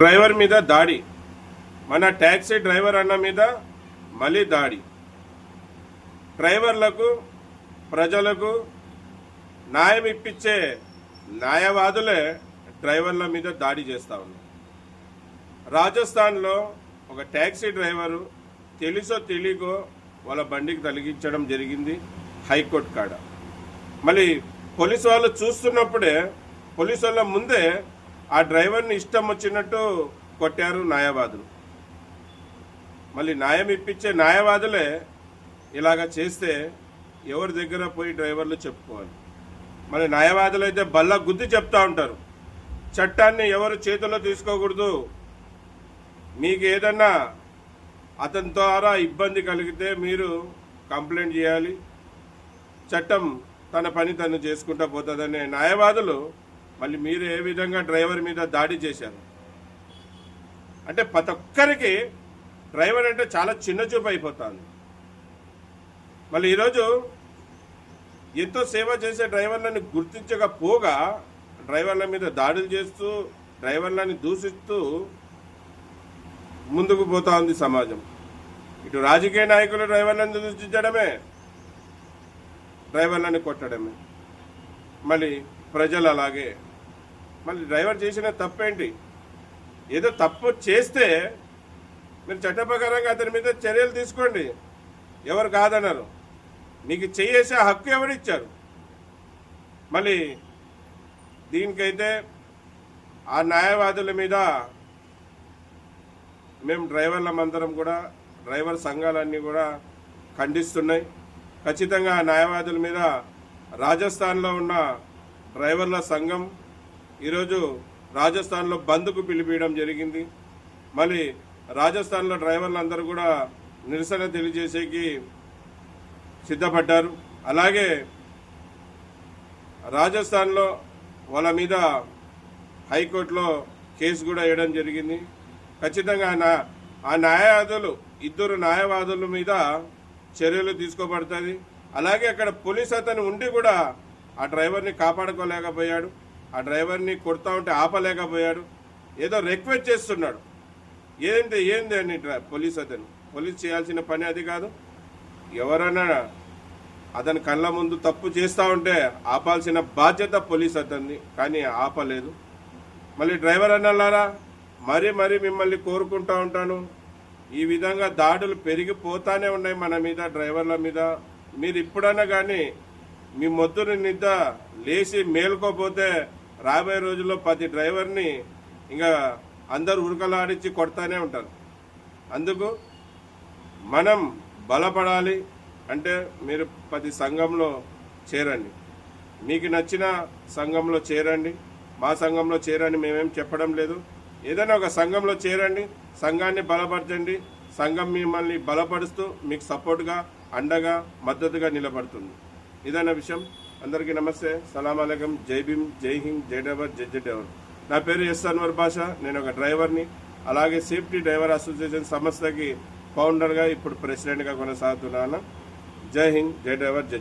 Driver మీద దాడి, మన ట్యాక్సీ డ్రైవర్ అన్న మీద మళ్ళీ దాడి. డ్రైవర్లకు ప్రజలకు న్యాయం ఇప్పించే న్యాయవాదులే డ్రైవర్ల మీద దాడి చేస్తూ ఉన్నారు. రాజస్థాన్లో ఒక ట్యాక్సీ డ్రైవరు తెలుసో తెలియకో వాళ్ళ బండికి తలిగించడం జరిగింది హైకోర్టు కాడ. మళ్ళీ పోలీసు వాళ్ళు చూస్తున్నప్పుడే పోలీసు వాళ్ళ ముందే ఆ డ్రైవర్ని ఇష్టం వచ్చినట్టు కొట్టారు న్యాయవాదులు. మళ్ళీ న్యాయం ఇప్పించే న్యాయవాదులే ఇలాగ చేస్తే ఎవరి దగ్గర పోయి డ్రైవర్లు చెప్పుకోవాలి. మళ్ళీ న్యాయవాదులు అయితే బల్ల గుద్ది చెప్తా ఉంటారు, చట్టాన్ని ఎవరు చేతుల్లో తీసుకోకూడదు, మీకు ఏదన్నా అతని ద్వారా ఇబ్బంది కలిగితే మీరు కంప్లైంట్ చేయాలి, చట్టం తన పని తను చేసుకుంటా పోతుందనే న్యాయవాదులు మళ్ళీ మీరు ఏ విధంగా డ్రైవర్ మీద దాడి చేశారు అంటే ప్రతి ఒక్కరికి డ్రైవర్ అంటే చాలా చిన్న చూపు అయిపోతుంది. మళ్ళీ ఈరోజు ఎంతో సేవ చేసే డ్రైవర్లను గుర్తించకపోగా డ్రైవర్ల మీద దాడులు చేస్తూ డ్రైవర్లని దూషిస్తూ ముందుకు పోతా ఉంది సమాజం. ఇటు రాజకీయ నాయకులు డ్రైవర్లను దూషించడమే, డ్రైవర్లని కొట్టడమే, మళ్ళీ ప్రజలు అలాగే. మళ్ళీ డ్రైవర్ చేసిన తప్పేంటి? ఏదో తప్పు చేస్తే మీరు చట్ట ప్రకారంగా అతని మీద చర్యలు తీసుకోండి, ఎవరు కాదన్నారు. మీకు చేసే హక్కు ఎవరిచ్చారు? మళ్ళీ దీనికైతే ఆ న్యాయవాదుల మీద మేము డ్రైవర్లమందరం కూడా డ్రైవర్ సంఘాలన్నీ కూడా ఖండిస్తున్నాయి. ఖచ్చితంగా ఆ న్యాయవాదుల మీద రాజస్థాన్లో ఉన్న డ్రైవర్ల సంఘం ఈరోజు రాజస్థాన్లో బంద్కు పిలిపించడం జరిగింది. మళ్ళీ రాజస్థాన్లో డ్రైవర్లు అందరూ కూడా నిరసన తెలియజేసేకి సిద్ధపడ్డారు. అలాగే రాజస్థాన్లో వాళ్ళ మీద హైకోర్టులో కేసు కూడా వేయడం జరిగింది. ఖచ్చితంగా ఆ న్యాయవాదులు ఇద్దరు న్యాయవాదుల మీద చర్యలు తీసుకోబడుతుంది. అలాగే అక్కడ పోలీస్ అతను ఉండి కూడా ఆ డ్రైవర్ని కాపాడుకోలేకపోయాడు, ఆ డ్రైవర్ని కొడతా ఉంటే ఆపలేకపోయాడు, ఏదో రిక్వెస్ట్ చేస్తున్నాడు. ఏంది అని పోలీస్ అతను పోలీస్ చేయాల్సిన పని అది కాదు. ఎవరైనా అతని కళ్ళ ముందు తప్పు చేస్తూ ఉంటే ఆపాల్సిన బాధ్యత పోలీస్ అతన్ని, కానీ ఆపలేదు. మళ్ళీ డ్రైవర్ అన్నారా మరీ మిమ్మల్ని కోరుకుంటూ ఉంటాను, ఈ విధంగా దాడులు పెరిగిపోతానే ఉన్నాయి మన మీద, డ్రైవర్ల మీద. మీరు ఇప్పుడన్నా కానీ మీ మొద్దుని నిద్ర లేచి మేలుకోపోతే రాబోయే రోజుల్లో 10 డ్రైవర్ని ఇంకా అందరూ ఉరకలాడించి కొడతానే ఉంటారు. అందుకు మనం బలపడాలి అంటే మీరు 10 సంఘంలో చేరండి, మీకు నచ్చిన సంఘంలో చేరండి, మా సంఘంలో చేరండి మేమేం చెప్పడం లేదు. ఏదైనా ఒక సంఘంలో చేరండి, సంఘాన్ని బలపరచండి, సంఘం మిమ్మల్ని బలపరుస్తూ మీకు సపోర్ట్గా అండగా మద్దతుగా నిలబడుతుంది. ఇదన్న విషయం. అందరికీ నమస్తే, సలాం అలైకుం, జై భీమ్, జై హింద్, జై డ్రైవర్, జై డ్రైవర్. నా పేరు ఎస్ అన్వర్ బాషా, నేను ఒక డ్రైవర్ని. అలాగే సేఫ్టీ డ్రైవర్ అసోసియేషన్ సంస్థకి ఫౌండర్గా ఇప్పుడు ప్రెసిడెంట్గా కొనసాగుతున్నాను. జై హింద్, జై డ్రైవర్, జై